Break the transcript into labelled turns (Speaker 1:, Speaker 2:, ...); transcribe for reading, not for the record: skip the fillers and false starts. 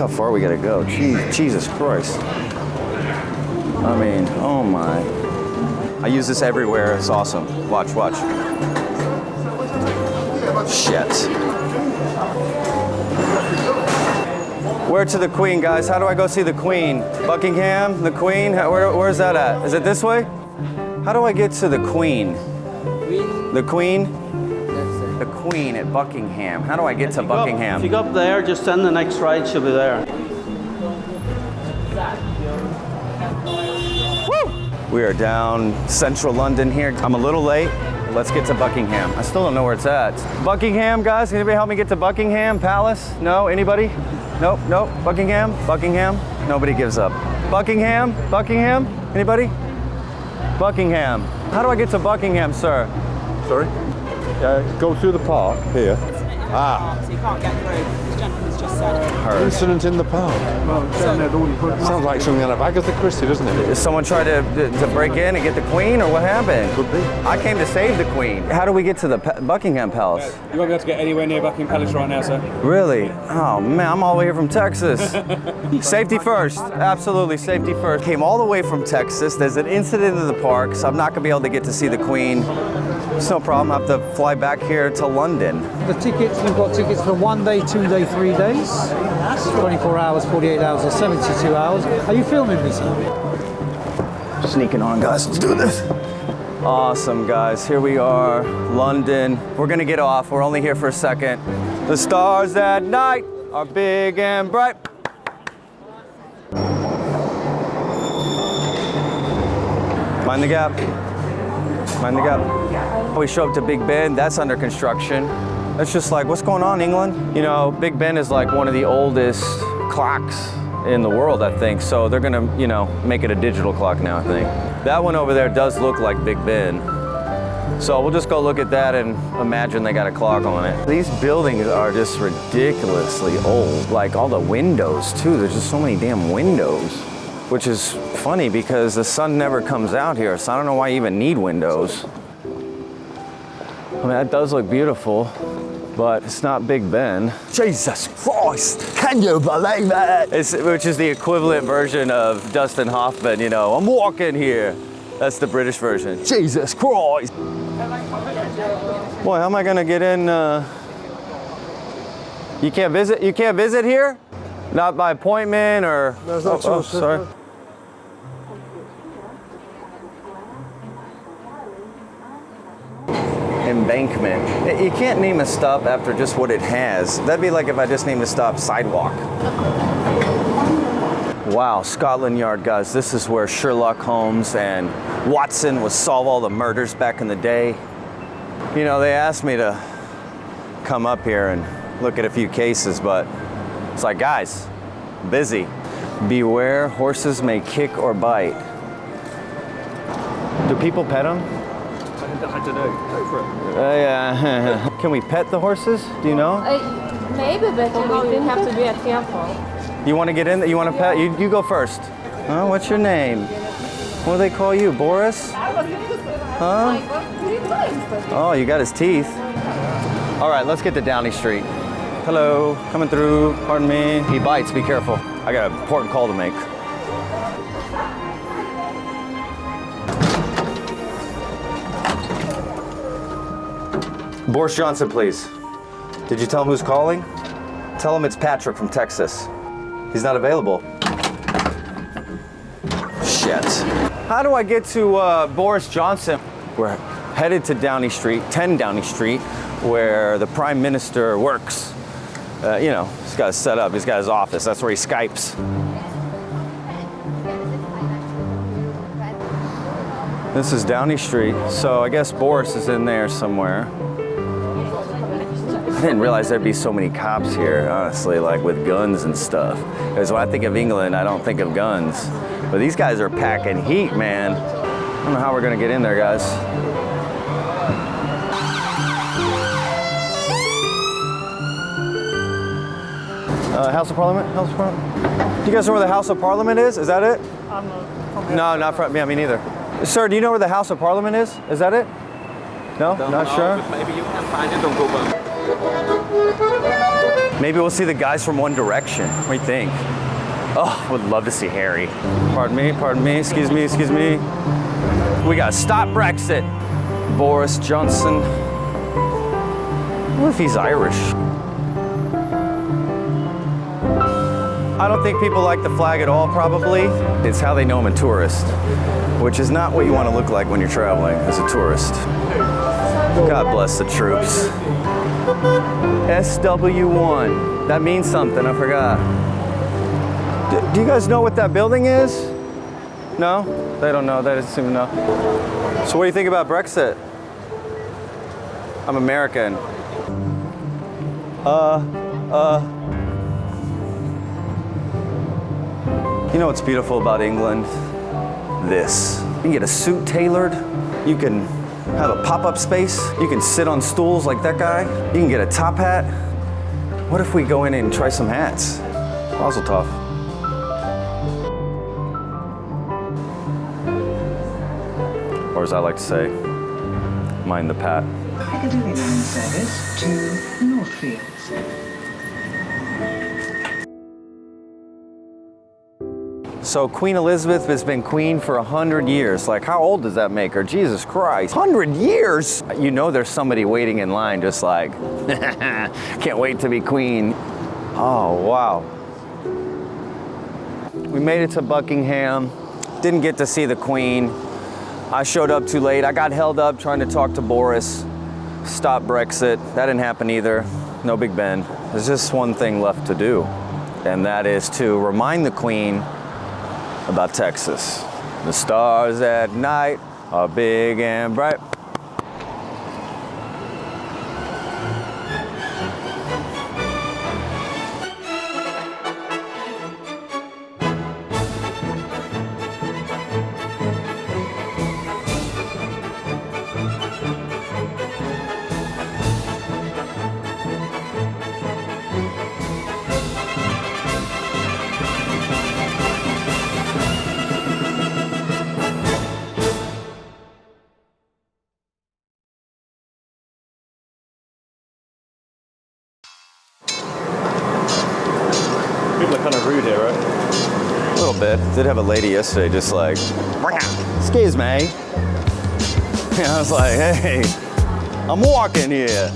Speaker 1: how far we gotta go. Jesus Christ. I mean, oh my. I use this everywhere. It's awesome. Watch. Shit. Where to the Queen, guys? How do I go see the Queen? Buckingham, the Queen? Where's that at? Is it this way? How do I get to the Queen? The Queen? The Queen at Buckingham. How do I get to Buckingham?
Speaker 2: If you go up there, just on the next right, she'll be there.
Speaker 1: Woo! We are down central London here. I'm a little late. Let's get to Buckingham. I still don't know where it's at. Buckingham, guys? Can anybody help me get to Buckingham Palace? No? Anybody? Nope. Buckingham? Nobody gives up. Buckingham? Anybody? Buckingham. How do I get to Buckingham, sir?
Speaker 3: Sorry? Go through the park here.
Speaker 4: So you can't get through. This gentleman's just said.
Speaker 3: Incident in the park. Sounds like something out of Agatha Christie, doesn't it?
Speaker 1: Did someone try to break in and get the Queen, or what happened?
Speaker 3: Could be.
Speaker 1: I came to save the Queen. How do we get to the Buckingham Palace?
Speaker 5: You won't be able to get anywhere near Buckingham Palace right now, sir.
Speaker 1: Really? Oh man, I'm all the way here from Texas. Safety first, absolutely safety first. Came all the way from Texas. There's an incident in the park, so I'm not gonna be able to get to see the Queen. It's no problem, I have to fly back here to London.
Speaker 6: The tickets, we've got tickets for 1 day, 2 day, 3 days, 24 hours, 48 hours, or 72 hours. Are you filming me, sir?
Speaker 1: Sneaking on, guys, let's do this. Awesome, guys, here we are, London. We're gonna get off, we're only here for a second. The stars at night are big and bright. Mind the gap. We show up to Big Ben, that's under construction. That's just like, what's going on, England? You know, Big Ben is like one of the oldest clocks in the world, I think. So they're gonna, make it a digital clock now, I think. That one over there does look like Big Ben. So we'll just go look at that and imagine they got a clock on it. These buildings are just ridiculously old. Like all the windows too, there's just so many damn windows. Which is funny because the sun never comes out here, so I don't know why you even need windows. I mean, that does look beautiful, but it's not Big Ben. Jesus Christ, can you believe that? Which is the equivalent version of Dustin Hoffman, I'm walking here. That's the British version. Jesus Christ. Boy, how am I gonna get in? You can't visit here? Not by appointment or?
Speaker 3: No, it's not
Speaker 1: sorry. Embankment. You can't name a stop after just what it has. That'd be like if I just named a stop sidewalk. Wow, Scotland Yard, guys. This is where Sherlock Holmes and Watson would solve all the murders back in the day. They asked me to come up here and look at a few cases, but it's like, guys, busy. Beware, horses may kick or bite. Do people pet them?
Speaker 5: I don't know. Go for it.
Speaker 1: Yeah. Can we pet the horses? Do you know?
Speaker 7: Maybe, but we have to be careful.
Speaker 1: You want to get in? You want to pet? You go first. Oh, what's your name? What do they call you? Boris? Huh? Oh, you got his teeth. All right, let's get to Downing Street. Hello, coming through, pardon me. He bites, be careful. I got an important call to make. Boris Johnson, please. Did you tell him who's calling? Tell him it's Patrick from Texas. He's not available. Shit. How do I get to Boris Johnson? We're headed to Downing Street, 10 Downing Street, where the Prime Minister works. He's got it set up. He's got his office. That's where he Skypes. This is Downing Street, so I guess Boris is in there somewhere. I didn't realize there'd be so many cops here, honestly, like with guns and stuff. Because when I think of England, I don't think of guns. But these guys are packing heat, man. I don't know how we're gonna get in there, guys. House of Parliament? Do you guys know where the House of Parliament is? Is that it? No, not from, yeah, me neither. Sir, do you know where the House of Parliament is? Is that it? No? Not sure?
Speaker 5: Maybe you can find it on Google.
Speaker 1: Maybe we'll see the guys from One Direction. What do you think? Oh, I would love to see Harry. Pardon me, excuse me. We got Stop Brexit. Boris Johnson. What if he's Irish? I don't think people like the flag at all, probably. It's how they know I'm a tourist, which is not what you want to look like when you're traveling as a tourist. God bless the troops. SW1. That means something, I forgot. Do you guys know what that building is? No? They don't know, they just even know. So what do you think about Brexit? I'm American. You know what's beautiful about England? This. You can get a suit tailored. You can have a pop-up space. You can sit on stools like that guy. You can get a top hat. What if we go in and try some hats? Mazel tov. Or as I like to say, mind the pat.
Speaker 8: Piccadilly line service to Northfields.
Speaker 1: So Queen Elizabeth has been queen for 100 years. Like, how old does that make her? Jesus Christ, 100 years? You know there's somebody waiting in line just like, can't wait to be queen. Oh, wow. We made it to Buckingham. Didn't get to see the queen. I showed up too late. I got held up trying to talk to Boris. Stop Brexit. That didn't happen either. No Big Ben. There's just one thing left to do, and that is to remind the queen about Texas. The stars at night are big and bright.
Speaker 5: People are kind of rude here, right?
Speaker 1: A little bit. Did have a lady yesterday just like, excuse me. And I was like, hey, I'm walking here.